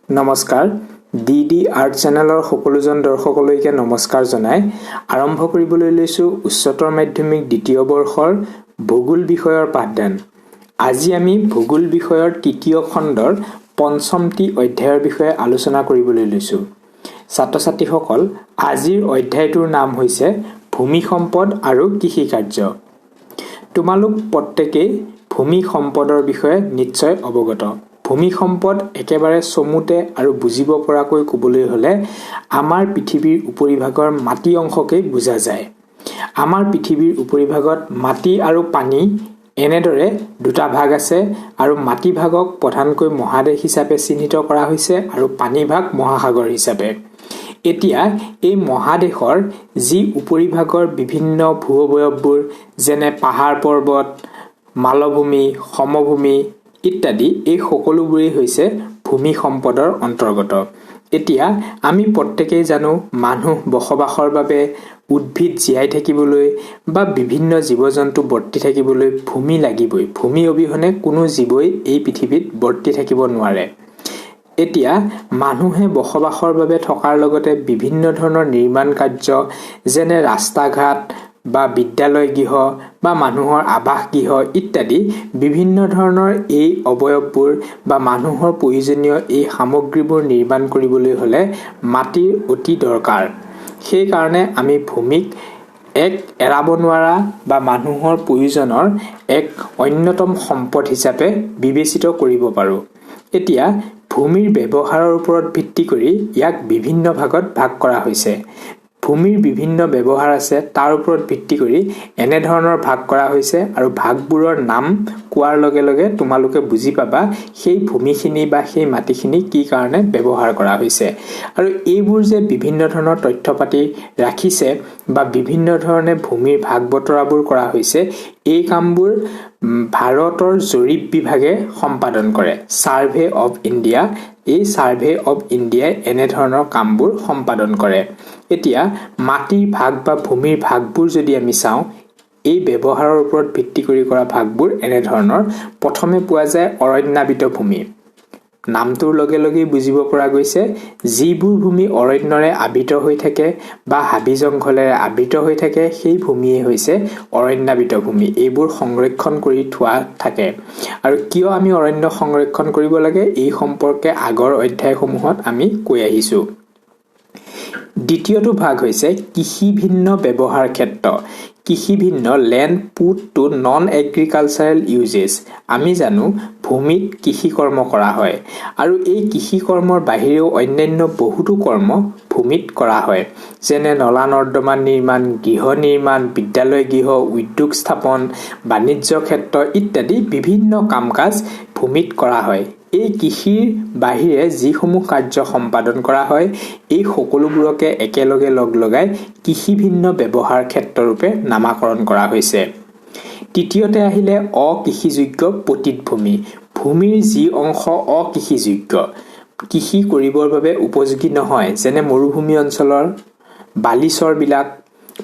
নমস্কাৰ DD art চেনেলৰ সকলোজন দৰ্শকলৈকে নমস্কাৰ জনাই আৰম্ভ কৰিবলৈ লৈছো উচ্চতৰ মাধ্যমিক দ্বিতীয় বৰ্ষৰ ভূগোল বিষয়ৰ পাঠদান। আজি আমি ভূগোল বিষয়ৰ তৃতীয় খণ্ডৰ পঞ্চমটি অধ্যায়ৰ বিষয়ে আলোচনা কৰিবলৈ লৈছো। ছাত্ৰ-ছাত্ৰীসকল, আজিৰ অধ্যায়টোৰ নাম হৈছে ভূমি সম্পদ আৰু কৃষি কাৰ্য। তোমালোক প্ৰত্যেকেই ভূমি সম্পদৰ বিষয়ে নিশ্চয় অৱগত। ভূমি সম্পদ একেবাৰে চমুতে আৰু বুজিব পৰাকৈ ক'বলৈ হ'লে আমাৰ পৃথিৱীৰ উপৰিভাগৰ মাটি অংশকেই বুজা যায়। আমাৰ পৃথিৱীৰ উপৰিভাগত মাটি আৰু পানী এনেদৰে দুটা ভাগ আছে আৰু মাটি ভাগক প্ৰধানকৈ মহাদেশ হিচাপে চিহ্নিত কৰা হৈছে আৰু পানী ভাগ মহাসাগৰ হিচাপে। এতিয়া এই মহাদেশৰ যি উপৰিভাগৰ বিভিন্ন ভূ-অৱয়ৱবোৰ যেনে পাহাৰ পৰ্বত, মালভূমি, সমভূমি ইত্যাদি এই সকলোবোৰেই হৈছে ভূমি সম্পদৰ অন্তৰ্গত। এতিয়া আমি প্ৰত্যেকেই জানো মানুহ বসবাসৰ বাবে, উদ্ভিদ জীয়াই থাকিবলৈ বা বিভিন্ন জীৱ-জন্তু বৰ্তি থাকিবলৈ ভূমি লাগিবই। ভূমি অবিহনে কোনো জীৱই এই পৃথিৱীত বৰ্তি থাকিব নোৱাৰে। এতিয়া মানুহে বসবাসৰ বাবে থকাৰ লগতে বিভিন্ন ধৰণৰ নিৰ্মাণ কাৰ্য যেনে ৰাস্তা-ঘাট বা বিদ্যালয় গৃহ বা মানুহৰ আৱাস গৃহ ইত্যাদি বিভিন্ন ধৰণৰ এই অৱয়ৱবোৰ বা মানুহৰ প্ৰয়োজনীয় এই সামগ্ৰীবোৰ নিৰ্মাণ কৰিবলৈ হ'লে মাটিৰ অতি দৰকাৰ। সেইকাৰণে আমি ভূমিক এক এৰাব নোৱাৰা বা মানুহৰ প্ৰয়োজনৰ এক অন্যতম সম্পদ হিচাপে বিবেচিত কৰিব পাৰোঁ। এতিয়া ভূমিৰ ব্যৱহাৰৰ ওপৰত ভিত্তি কৰি ইয়াক বিভিন্ন ভাগত ভাগ কৰা হৈছে। ভূমিৰ বিভিন্ন ব্যৱহাৰ আছে, তাৰ ওপৰত ভিত্তি কৰি এনেধৰণৰ ভাগ কৰা হৈছে আৰু ভাগবোৰৰ নাম কোৱাৰ লগে লগে তোমালোকে বুজি পাবা সেই ভূমিখিনি বা সেই মাটিখিনি কি কাৰণে ব্যৱহাৰ কৰা হৈছে। আৰু এইবোৰ যে বিভিন্ন ধৰণৰ তথ্য পাতি ৰাখিছে বা বিভিন্ন ধৰণে ভূমিৰ ভাগ বতৰাবোৰ কৰা হৈছে, এই কামবোৰ ভাৰতৰ জৰীপ বিভাগে সম্পাদন কৰে। ছাৰ্ভে অৱ ইণ্ডিয়া, এই ছাৰ্ভে অৱ ইণ্ডিয়াই এনেধৰণৰ কামবোৰ সম্পাদন কৰে। এতিয়া মাটিৰ ভাগ বা ভূমিৰ ভাগবোৰ যদি আমি চাওঁ, এই ব্যৱহাৰৰ ওপৰত ভিত্তি কৰি কৰা ভাগবোৰ এনেধৰণৰ। প্ৰথমে পোৱা যায় অৰণ্যাবৃত ভূমি। নামটোৰ লগে লগেই বুজিব পৰা গৈছে যিবোৰ ভূমি অৰণ্যৰে আবৃত হৈ থাকে বা হাবি জংঘলেৰে আবৃত হৈ থাকে সেই ভূমিয়ে হৈছে অৰণ্যাবৃত ভূমি। এইবোৰ সংৰক্ষণ কৰি থোৱা থাকে। আৰু কিয় আমি অৰণ্য সংৰক্ষণ কৰিব লাগে এই সম্পৰ্কে আগৰ অধ্যায়সমূহত আমি কৈ আহিছোঁ। দ্বিতীয়টো ভাগ হৈছে কৃষি ভিন্ন ব্যৱহাৰ ক্ষেত্ৰ। কৃষি ভিন্ন land put to non agricultural uses. আমি জানো ভূমিত কৃষি কৰ্ম কৰা হয় আৰু এই কৃষি কৰ্মৰ বাহিৰেও অন্যান্য বহুতো কৰ্ম ভূমিত কৰা হয়, যেনে নলা নৰ্দমা নিৰ্মাণ, গৃহ নিৰ্মাণ, বিদ্যালয় গৃহ, উদ্যোগ স্থাপন, বাণিজ্য ক্ষেত্ৰ ইত্যাদি বিভিন্ন কাম কাজ ভূমিত কৰা হয়। এই কৃষিৰ বাহিৰে যিসমূহ কাৰ্য সম্পাদন কৰা হয় এই সকলোবোৰকে একেলগে লগ লগাই কৃষি ভিন্ন ব্যৱহাৰ ক্ষেত্ৰৰূপে নামাকৰণ কৰা হৈছে। তৃতীয়তে আহিলে অকৃষিযোগ্য পতিত ভূমি। ভূমিৰ যি অংশ অকৃষিযোগ্য, কৃষি কৰিবৰ বাবে উপযোগী নহয়, যেনে মৰুভূমি অঞ্চলৰ বালিচৰবিলাক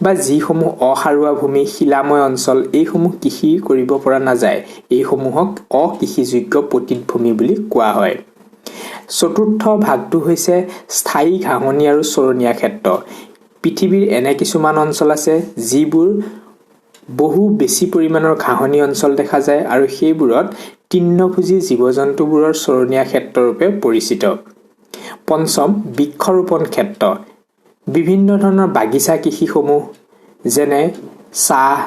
বা যিসমূহ অসাৰুৱা ভূমি, শিলাময় অঞ্চল, এইসমূহ কৃষি কৰিব পৰা নাযায়, এইসমূহক অকৃষিযোগ্য পতিত ভূমি বুলি কোৱা হয়। চতুৰ্থ ভাগটো হৈছে স্থায়ী ঘাঁহনি আৰু চৰণীয়া ক্ষেত্ৰ। পৃথিৱীৰ এনে কিছুমান অঞ্চল আছে যিবোৰ বহু বেছি পৰিমাণৰ ঘাঁহনি অঞ্চল দেখা যায় আৰু সেইবোৰত তৃণভোজী জীৱ-জন্তুবোৰৰ চৰণীয়া ক্ষেত্ৰৰূপে পৰিচিত। পঞ্চম, বৃক্ষৰোপণ ক্ষেত্ৰ। বিভিন্ন ধৰণৰ বাগিচা কৃষিসমূহ যেনে চাহ,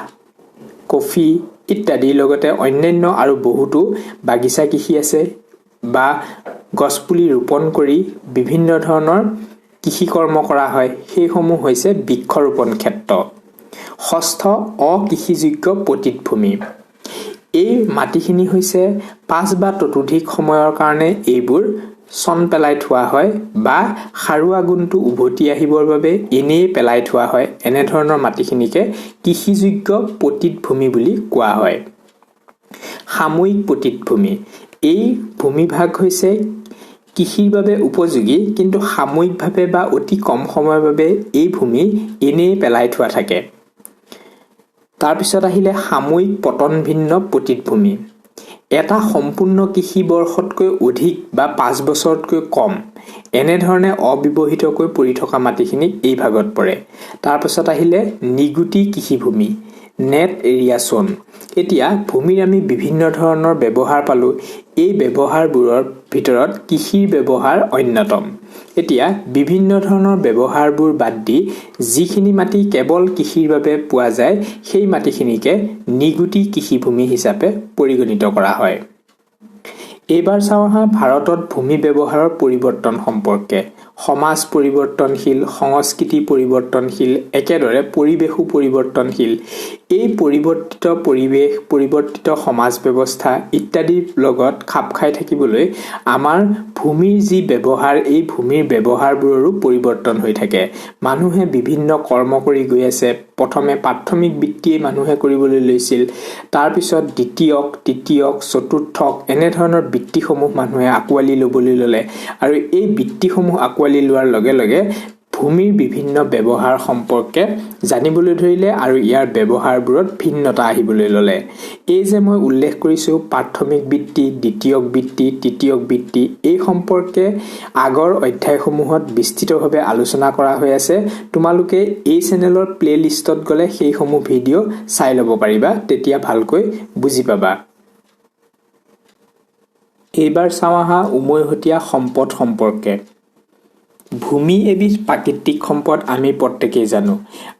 কফি ইত্যাদিৰ লগতে অন্যান্য আৰু বহুতো বাগিচা কৃষি আছে বা গছপুলি ৰোপণ কৰি বিভিন্ন ধৰণৰ কৃষি কৰ্ম কৰা হয়, সেইসমূহ হৈছে বৃক্ষৰোপণ ক্ষেত্ৰ। ষষ্ঠ, অকৃষিযোগ্য পতিত ভূমি। এই মাটিখিনি হৈছে 5 বা ততোধিক সময়ৰ কাৰণে এইবোৰ চন পেলাই থোৱা হয় বা সাৰুৱা গুণটো উভতি আহিবৰ বাবে এনেই পেলাই থোৱা হয়। এনেধৰণৰ মাটিখিনিকে কৃষিযোগ্য পতিত ভূমি বুলি কোৱা হয়। সাময়িক পতিত ভূমি। এই ভূমিভাগ হৈছে কৃষিৰ বাবে উপযোগী কিন্তু সাময়িকভাৱে বা অতি কম সময়ৰ বাবে এই ভূমি এনেই পেলাই থোৱা থাকে। তাৰপিছত আহিলে সাময়িক পতন ভিন্ন পতিত ভূমি। এটা সম্পূৰ্ণ কৃষি বৰ্ষতকৈ অধিক বা 5 বছৰতকৈ কম এনেধৰণে অবিবাহিতকৈ পৰি থকা মাটিখিনি এই ভাগত পৰে। তাৰ পাছত আহিলে নিগুটি কৃষিভূমি, নেট এৰিয়া জোন। এতিয়া ভূমিৰ আমি বিভিন্ন ধৰণৰ ব্যৱহাৰ পালো। এই ব্যৱহাৰবোৰৰ ভিতৰত কৃষিৰ ব্যৱহাৰ অন্যতম। এতিয়া বিভিন্ন ধৰণৰ ব্যৱহাৰবোৰ বাদ দি যিখিনি মাটি কেৱল কৃষিৰ বাবে পোৱা যায় সেই মাটিখিনিকে নিগুটি কৃষিভূমি হিচাপে পৰিগণিত কৰা হয়। এইবাৰ চাওঁ ভাৰতত ভূমি ব্যৱহাৰৰ পৰিৱৰ্তন সম্পৰ্কে। সমাজ পৰিৱৰ্তনশীল, সংস্কৃতি পৰিৱৰ্তনশীল, একেদৰে পৰিৱেশো পৰিৱৰ্তনশীল। এই পৰিৱৰ্তিত পৰিৱেশ, পৰিৱৰ্তিত সমাজ ব্যৱস্থা ইত্যাদিৰ লগত খাপ খাই থাকিবলৈ আমাৰ ভূমিৰ যি ব্যৱহাৰ, এই ভূমিৰ ব্যৱহাৰবোৰৰো পৰিৱৰ্তন হৈ থাকে। মানুহে বিভিন্ন কৰ্ম কৰি গৈ আছে। প্ৰথমে প্ৰাথমিক বৃত্তিয়ে মানুহে কৰিবলৈ লৈছিল, তাৰপিছত দ্বিতীয়ক, তৃতীয়ক, চতুৰ্থক এনেধৰণৰ বৃত্তিসমূহ মানুহে আঁকোৱালি ল'বলৈ ল'লে আৰু এই বৃত্তিসমূহ আঁকোৱালি লোৱাৰ লগে লগে ভূমিৰ বিভিন্ন ব্যৱহাৰ সম্পৰ্কে জানিবলৈ ধৰিলে আৰু ইয়াৰ ব্যৱহাৰবোৰত ভিন্নতা আহিবলৈ ল'লে। এই যে মই উল্লেখ কৰিছোঁ প্ৰাথমিক বৃত্তি, দ্বিতীয়ক বৃত্তি, তৃতীয়ক বৃত্তি, এই সম্পৰ্কে আগৰ অধ্যায়সমূহত বিস্তৃতভাৱে আলোচনা কৰা হৈ আছে। তোমালোকে এই চেনেলৰ প্লেলিষ্টত গ'লে সেইসমূহ ভিডিঅ' চাই ল'ব পাৰিবা, তেতিয়া ভালকৈ বুজি পাবা। এইবাৰ চাওঁ উমৈহতীয়া সম্পদ সম্পৰ্কে। ভূমি এবিধ প্ৰাকৃতিক সম্পদ আমি প্ৰত্যেকেই জানো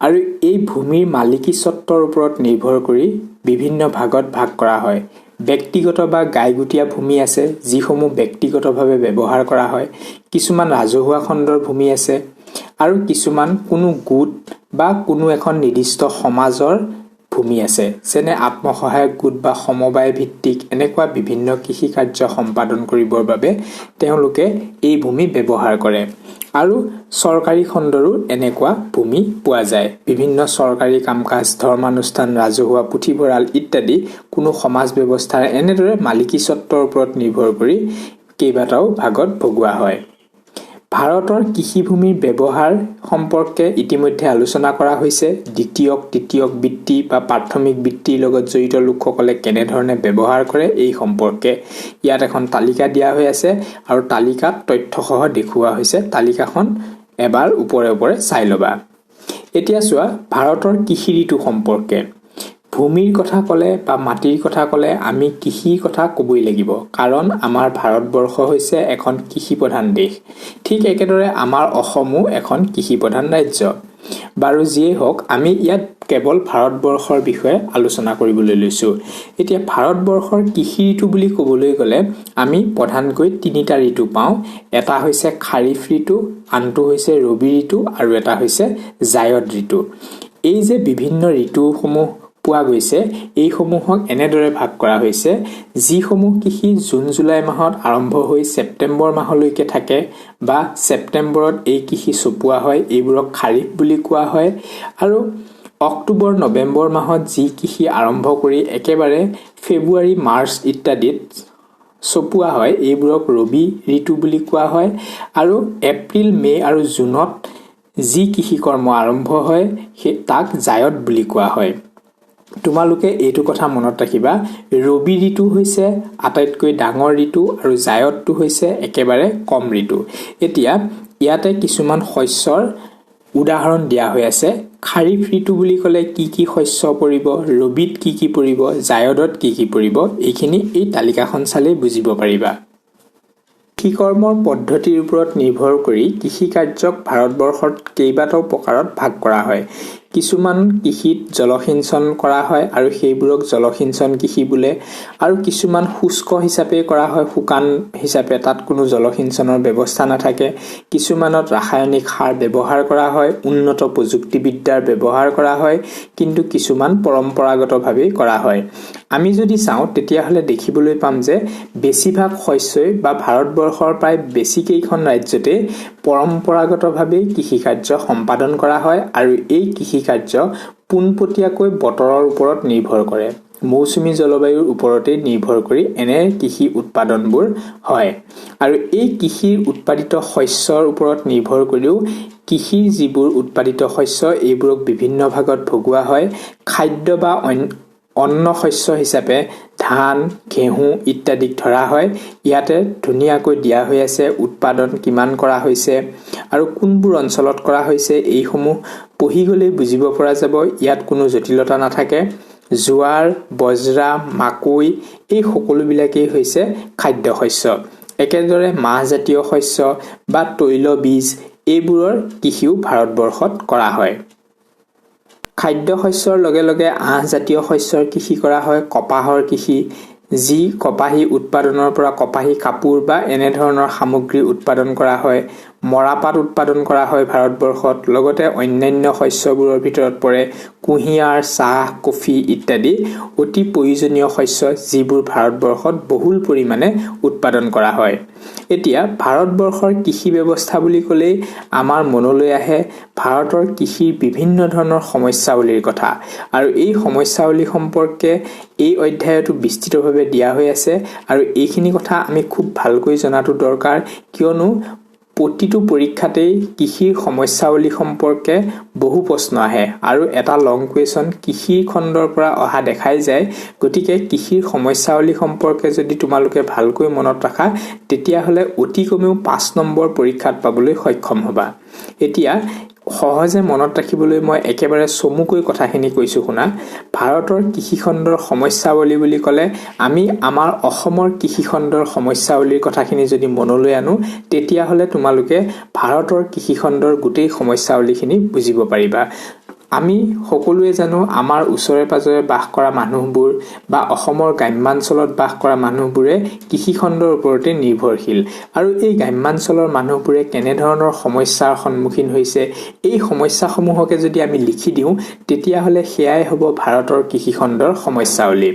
আৰু এই ভূমিৰ মালিকী স্বত্বৰ ওপৰত নিৰ্ভৰ কৰি বিভিন্ন ভাগত ভাগ কৰা হয়। ব্যক্তিগত বা গাইগুটীয়া ভূমি আছে যিসমূহ ব্যক্তিগতভাৱে ব্যৱহাৰ কৰা হয়, কিছুমান ৰাজহুৱা খণ্ডৰ ভূমি আছে আৰু কিছুমান কোনো গোট বা কোনো এখন নিৰ্দিষ্ট সমাজৰ ভূমি আছে, যেনে আত্মসহায়ক গোট বা সমবায় ভিত্তিক এনেকুৱা বিভিন্ন কৃষি কাৰ্য সম্পাদন কৰিবৰ বাবে তেওঁলোকে এই ভূমি ব্যৱহাৰ কৰে। আৰু চৰকাৰী খণ্ডৰো এনেকুৱা ভূমি পোৱা যায়। বিভিন্ন চৰকাৰী কাম-কাজ, ধৰ্মানুষ্ঠান, ৰাজহুৱা পুথিভঁৰাল ইত্যাদি কোনো সমাজ ব্যৱস্থাৰ এনেদৰে মালিকী স্বত্বৰ ওপৰত নিৰ্ভৰ কৰি কেইবাটাও ভাগত ভগোৱা হয়। ভাৰতৰ কৃষিভূমিৰ ব্যৱহাৰ সম্পৰ্কে ইতিমধ্যে আলোচনা কৰা হৈছে। দ্বিতীয়ক, তৃতীয়ক বৃত্তি বা প্ৰাথমিক বৃত্তিৰ লগত জড়িত লোকসকলে কেনেধৰণে ব্যৱহাৰ কৰে এই সম্পৰ্কে ইয়াত এখন তালিকা দিয়া হৈ আছে আৰু তালিকাত তথ্যসহ দেখুওৱা হৈছে। তালিকাখন এবাৰ ওপৰে ওপৰে চাই ল'বা। এতিয়া চোৱা ভাৰতৰ কৃষি ঋতু সম্পৰ্কে। ভূমিৰ কথা ক'লে বা মাটিৰ কথা ক'লে আমি কৃষিৰ কথা ক'বই লাগিব, কাৰণ আমাৰ ভাৰতবৰ্ষ হৈছে এখন কৃষিপ্ৰধান দেশ। ঠিক একেদৰে আমাৰ অসমো এখন কৃষিপ্ৰধান ৰাজ্য। বাৰু যিয়েই হওক, আমি ইয়াত কেৱল ভাৰতবৰ্ষৰ বিষয়ে আলোচনা কৰিবলৈ লৈছোঁ। এতিয়া ভাৰতবৰ্ষৰ কৃষি ঋতু বুলি ক'বলৈ গ'লে আমি প্ৰধানকৈ 3টা ঋতু পাওঁ। এটা হৈছে খাৰিফ ঋতু, আনটো হৈছে ৰবি ঋতু আৰু এটা হৈছে জায়দ ঋতু। এই যে বিভিন্ন ঋতুসমূহ পোৱা গৈছে, এইসমূহক এনেদৰে ভাগ কৰা হৈছে যিসমূহ কৃষি জুন জুলাই মাহত আৰম্ভ হৈ ছেপ্টেম্বৰ মাহলৈকে থাকে বা ছেপ্টেম্বৰত এই কৃষি চপোৱা হয়, এইবোৰক খাৰিফ বুলি কোৱা হয়। আৰু অক্টোবৰ নৱেম্বৰ মাহত যি কৃষি আৰম্ভ কৰি একেবাৰে ফেব্ৰুৱাৰী মাৰ্চ ইত্যাদিত চপোৱা হয়, এইবোৰক ৰবি ঋতু বুলি কোৱা হয়। আৰু এপ্ৰিল, মে আৰু জুনত যি কৃষি কৰ্ম আৰম্ভ হয় তাক জায়দ বুলি কোৱা হয়। তোমালোকে এইটো কথা মনত ৰাখিবা, ৰবি ঋতু হৈছে আটাইতকৈ ডাঙৰ ঋতু আৰু জায়দটো হৈছে একেবাৰে কম ঋতু। এতিয়া ইয়াতে কিছুমান শস্যৰ উদাহৰণ দিয়া হৈ আছে। খাৰিফ ঋতু বুলি ক'লে কি কি শস্য পৰিব, ৰবিত কি কি পৰিব, জায়দত কি কি পৰিব, এইখিনি এই তালিকাখন চালেই বুজিব পাৰিবা। কৃষিকৰ্মৰ পদ্ধতিৰ ওপৰত নিৰ্ভৰ কৰি কৃষিকাৰ্যক ভাৰতবৰ্ষত কেইবাটাও প্ৰকাৰত ভাগ কৰা হয়। কিছুমান কৃষিত জলসিঞ্চন কৰা হয় আৰু সেইবোৰক জলসিঞ্চন কৃষি বোলে, আৰু কিছুমান শুষ্ক হিচাপে কৰা হয়, শুকান হিচাপে, তাত কোনো জলসিঞ্চনৰ ব্যৱস্থা নাথাকে। কিছুমানত ৰাসায়নিক সাৰ ব্যৱহাৰ কৰা হয়, উন্নত প্ৰযুক্তিবিদ্যাৰ ব্যৱহাৰ কৰা হয়, কিন্তু কিছুমান পৰম্পৰাগতভাৱেই কৰা হয়। আমি যদি চাওঁ তেতিয়াহ'লে দেখিবলৈ পাম যে বেছিভাগ শস্যই বা ভাৰতবৰ্ষৰ প্ৰায় বেছিকেইখন ৰাজ্যতে পৰম্পৰাগতভাৱেই কৃষিকাৰ্য সম্পাদন কৰা হয় আৰু এই কৃষিকাৰ্য পোনপটীয়াকৈ বতৰৰ ওপৰত নিৰ্ভৰ কৰে। মৌচুমী জলবায়ুৰ ওপৰতে নিৰ্ভৰ কৰি এনে কৃষি উৎপাদনবোৰ হয়। আৰু এই কৃষিৰ উৎপাদিত শস্যৰ ওপৰত নিৰ্ভৰ কৰিও কৃষিৰ যিবোৰ উৎপাদিত শস্য এইবোৰক বিভিন্ন ভাগত ভগোৱা হয়। খাদ্য বা অন্ন শস্য হিচাপে ধান, ঘেঁহু ইত্যাদিক ধৰা হয়। ইয়াতে ধুনীয়াকৈ দিয়া হৈ আছে উৎপাদন কিমান কৰা হৈছে আৰু কোনবোৰ অঞ্চলত কৰা হৈছে, এইসমূহ পঢ়ি গ'লেই বুজিব পৰা যাব। ইয়াত কোনো জটিলতা নাথাকে। জোৱাৰ, বজ্ৰা, মাকৈ এই সকলোবিলাকেই হৈছে খাদ্য শস্য। একেদৰে মাহজাতীয় শস্য বা তৈলবীজ এইবোৰৰ কৃষিও ভাৰতবৰ্ষত কৰা হয়। খাদ্য শস্যৰ লগে লগে আঁহজাতীয় শস্যৰ কৃষি কৰা হয়। কপাহৰ কৃষি, যি কপাহী উৎপাদনৰ পৰা কপাহী কাপোৰ বা এনেধৰণৰ সামগ্ৰী উৎপাদন কৰা হয়। মৰাপাট উৎপাদন কৰা হয় ভাৰতবৰ্ষত। লগতে অন্যান্য শস্যবোৰৰ ভিতৰত পৰে কুঁহিয়াৰ, চাহ, কফি ইত্যাদি অতি প্ৰয়োজনীয় শস্য, যিবোৰ ভাৰতবৰ্ষত বহুল পৰিমাণে উৎপাদন কৰা হয়। এতিয়া ভাৰতবৰ্ষৰ কৃষি ব্যৱস্থা বুলি ক'লেই আমাৰ মনলৈ আহে ভাৰতৰ কৃষিৰ বিভিন্ন ধৰণৰ সমস্যাৱলীৰ কথা, আৰু এই সমস্যাৱলী সম্পৰ্কে এই অধ্যায়তো বিস্তৃতভাৱে দিয়া হৈ আছে। আৰু এইখিনি কথা আমি খুব ভালকৈ জনাটো দৰকাৰ, কিয়নো প্ৰতিটো পৰীক্ষাতেই কৃষিৰ সমস্যাৱলী সম্পৰ্কে বহু প্ৰশ্ন আহে আৰু এটা লং কুৱেশ্যন কৃষিৰ খণ্ডৰ পৰা অহা দেখাই যায়। গতিকে কৃষিৰ সমস্যাৱলী সম্পৰ্কে যদি তোমালোকে ভালকৈ মনত ৰাখা, তেতিয়াহ'লে অতি কমেও 5 নম্বৰ পৰীক্ষাত পাবলৈ সক্ষম হ'বা। এতিয়া সহজে মনত ৰাখিবলৈ মই একেবাৰে চমুকৈ কথাখিনি কৈছোঁ শুনা। ভাৰতৰ কৃষিখণ্ডৰ সমস্যাৱলী বুলি ক'লে আমি আমাৰ অসমৰ কৃষিখণ্ডৰ সমস্যাৱলীৰ কথাখিনি যদি মনলৈ আনো, তেতিয়াহ'লে তোমালোকে ভাৰতৰ কৃষিখণ্ডৰ গোটেই সমস্যাৱলীখিনি বুজিব পাৰিবা। আমি সকলোৱে জানো আমাৰ ওচৰে পাজৰে বাস কৰা মানুহবোৰ বা অসমৰ গ্ৰাম্যাঞ্চলত বাস কৰা মানুহবোৰে কৃষিখণ্ডৰ ওপৰতে নিৰ্ভৰশীল, আৰু এই গ্ৰাম্যাঞ্চলৰ মানুহবোৰে কেনেধৰণৰ সমস্যাৰ সন্মুখীন হৈছে, এই সমস্যাসমূহকে যদি আমি লিখি দিওঁ, তেতিয়াহ'লে সেয়াই হ'ব ভাৰতৰ কৃষিখণ্ডৰ সমস্যাৱলী।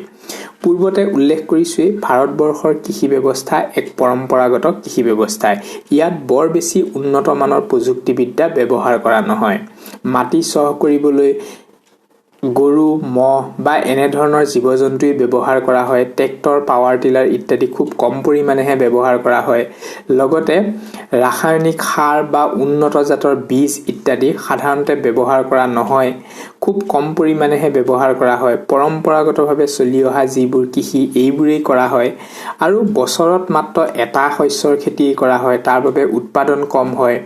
পূৰ্বতে উল্লেখ কৰিছোৱেই ভাৰতবৰ্ষৰ কৃষি ব্যৱস্থা এক পৰম্পৰাগত কৃষি ব্যৱস্থা। ইয়াত বৰ বেছি উন্নত মানৰ প্ৰযুক্তিবিদ্যা ব্যৱহাৰ কৰা নহয়। মাটি চহ কৰিবলৈ গৰু, ম'হ বা এনেধৰণৰ জীৱ-জন্তুই ব্যৱহাৰ কৰা হয়। ট্ৰেক্টৰ, পাৱাৰ টিলাৰ ইত্যাদি খুব কম পৰিমাণেহে ব্যৱহাৰ কৰা হয়। লগতে ৰাসায়নিক সাৰ বা উন্নত জাতৰ বীজ ইত্যাদি সাধাৰণতে ব্যৱহাৰ কৰা নহয়। খুব কম পৰিমাণেহে ব্যৱহাৰ কৰা হয়। পৰম্পৰাগতভাৱে চলি অহা যিবোৰ কৃষি, এইবোৰেই কৰা হয়। আৰু বছৰত মাত্ৰ এটা শস্যৰ খেতি কৰা হয়, তাৰ বাবে উৎপাদন কম হয়।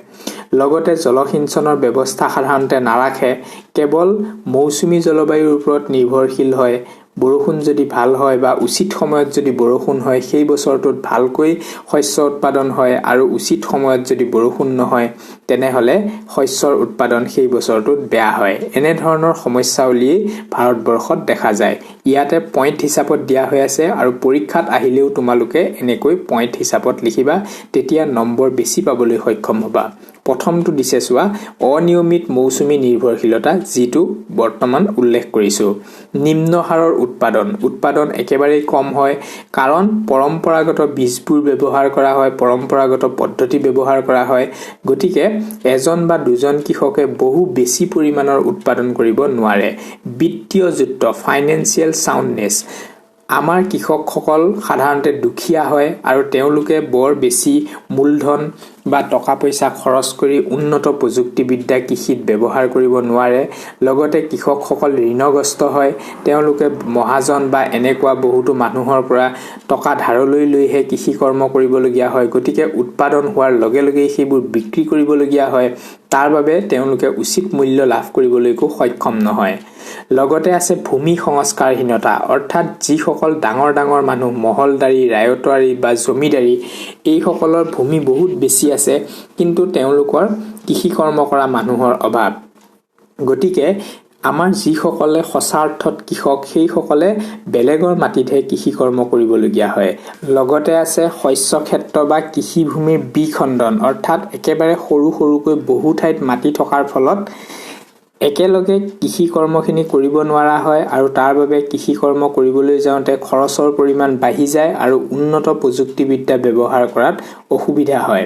লগতে জলসিঞ্চনৰ ব্যৱস্থা সাধাৰণতে নাৰাখে, কেৱল মৌচুমী জলবায়ুৰ ওপৰত নিৰ্ভৰশীল হয়। বৰষুণ যদি ভাল হয় বা উচিত সময়ত যদি বৰষুণ হয়, সেই বছৰটোত ভালকৈ শস্য উৎপাদন হয়, আৰু উচিত সময়ত যদি বৰষুণ নহয়, তেনেহ'লে শস্যৰ উৎপাদন সেই বছৰটোত বেয়া হয়। এনেধৰণৰ সমস্যাৱলী ভাৰতবৰ্ষত দেখা যায়। ইয়াতে পইণ্ট হিচাপত দিয়া হৈ আছে, আৰু পৰীক্ষাত আহিলেও তোমালোকে এনেকৈ পইণ্ট হিচাপত লিখিবা, তেতিয়া নম্বৰ বেছি পাবলৈ সক্ষম হ'বা। প্ৰথমটো দিছে চোৱা, অনিয়মিত মৌচুমী নিৰ্ভৰশীলতা, যিটো বৰ্তমান উল্লেখ কৰিছোঁ। নিম্ন হাৰৰ উৎপাদন একেবাৰেই কম হয়, কাৰণ পৰম্পৰাগত বীজবোৰ ব্যৱহাৰ কৰা হয়, পৰম্পৰাগত পদ্ধতি ব্যৱহাৰ কৰা হয়। গতিকে এজন বা দুজন কৃষকে বহু বেছি পৰিমাণৰ উৎপাদন কৰিব নোৱাৰে। বিত্তীয় যুক্ত, ফাইনেন্সিয়েল চাউণ্ডনেছ, আমাৰ কৃষকসকল সাধাৰণতে দুখীয়া হয়, আৰু তেওঁলোকে বৰ বেছি মূলধন বা টকা পইচা খৰচ কৰি উন্নত প্ৰযুক্তিবিদ্যা কৃষিত ব্যৱহাৰ কৰিব নোৱাৰে। লগতে কৃষকসকল ঋণগ্ৰস্ত হয়। তেওঁলোকে মহাজন বা এনেকুৱা বহুতো মানুহৰ পৰা টকা ধাৰলৈ লৈহে কৃষি কৰ্ম কৰিবলগীয়া হয়। গতিকে উৎপাদন হোৱাৰ লগে লগেই সেইবোৰ বিক্ৰী কৰিবলগীয়া হয়। তাৰ বাবে তেওঁলোকে উচিত মূল্য লাভ কৰিবলৈকো সক্ষম নহয়। লগতে আছে ভূমি সংস্কাৰহীনতা, অৰ্থাৎ যিসকল ডাঙৰ ডাঙৰ মানুহ, মহলদাৰী, ৰায়তৱাৰী বা জমিদাৰী, এইসকলৰ ভূমি বহুত বেছি আছে, কিন্তু তেওঁলোকৰ কৃষি কৰ্ম কৰা মানুহৰ অভাৱ। গতিকে আমাৰ যিসকলে সঁচা অৰ্থত কৃষক, সেইসকলে বেলেগৰ মাটিতহে কৃষি কৰ্ম কৰিবলগীয়া হয়। লগতে আছে শস্য ক্ষেত্ৰ বা কৃষিভূমিৰ বিখণ্ডন, অৰ্থাৎ একেবাৰে সৰু সৰুকৈ বহু ঠাইত মাটি থকাৰ ফলত একেলগে কৃষি কৰ্মখিনি কৰিব নোৱাৰা হয়, আৰু তাৰ বাবে কৃষি কৰ্ম কৰিবলৈ যাওঁতে খৰচৰ পৰিমাণ বাঢ়ি যায়, আৰু উন্নত প্ৰযুক্তিবিদ্যা ব্যৱহাৰ কৰাত অসুবিধা হয়।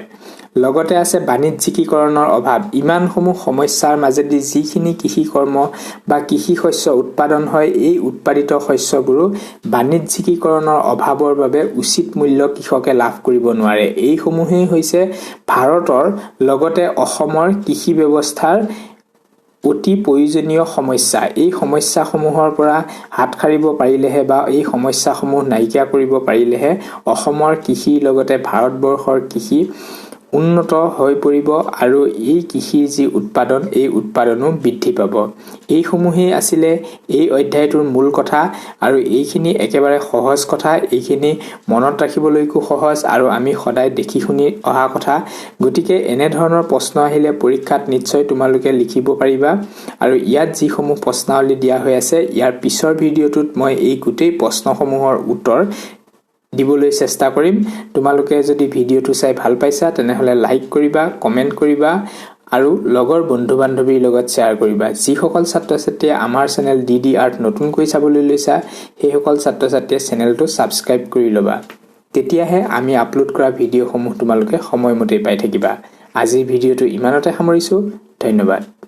লগতে আছে বাণিজ্যিকীকৰণৰ অভাৱ। ইমানসমূহ সমস্যাৰ মাজেদি যিখিনি কৃষি কৰ্ম বা কৃষি শস্য উৎপাদন হয়, এই উৎপাদিত শস্যবোৰো বাণিজ্যিকীকৰণৰ অভাৱৰ বাবে উচিত মূল্য কৃষকে লাভ কৰিব নোৱাৰে। এইসমূহেই হৈছে ভাৰতৰ লগতে অসমৰ কৃষি ব্যৱস্থাৰ অতি প্ৰয়োজনীয় সমস্যা। এই সমস্যাসমূহৰ পৰা হাত সাৰিব পাৰিলেহে বা এই সমস্যাসমূহ নাইকিয়া কৰিব পাৰিলেহে অসমৰ কৃষিৰ লগতে ভাৰতবৰ্ষৰ কৃষি উন্নত হৈ পৰিব আৰু এই কৃষিৰ যি উৎপাদন এই উৎপাদনো বৃদ্ধি পাব। এইসমূহেই আছিলে এই অধ্যায়টোৰ মূল কথা আৰু এইখিনি একেবাৰে সহজ কথা, এইখিনি মনত ৰাখিবলৈকো সহজ আৰু আমি সদায় দেখি শুনি অহা কথা। গতিকে এনে ধৰণৰ প্ৰশ্ন আহিলে পৰীক্ষাত নিশ্চয় তোমালোকে লিখিব পাৰিবা আৰু ইয়াত যিসমূহ প্ৰশ্নাৱলী দিয়া হৈ আছে ইয়াৰ পিছৰ ভিডিঅ'টোত মই এই গোটেই প্ৰশ্নসমূহৰ উত্তৰ দিবলৈ চেষ্টা কৰিম। তোমালোকে যদি ভিডিঅ'টো চাই ভাল পাইছা তেনেহলে লাইক কৰিবা, কমেন্ট কৰিবা আৰু লগৰ বন্ধু-বান্ধৱীৰ লগত শ্বেয়াৰ কৰিবা। যিসকল ছাত্ৰ-ছাত্ৰীয়ে আমাৰ চেনেল ডিডি আৰ্ট নতুনকৈ চাবলৈ লৈছা সেইসকল ছাত্ৰ-ছাত্ৰীয়ে চেনেলটো ছাবস্ক্ৰাইব কৰি ল'বা। তেতিয়াহে আমি আপলোড কৰা ভিডিঅ'সমূহ তোমালোকে সময়মতে পাই থাকিবা। আজিৰ ভিডিঅ'টো ইমানতে সামৰিছো। ধন্যবাদ।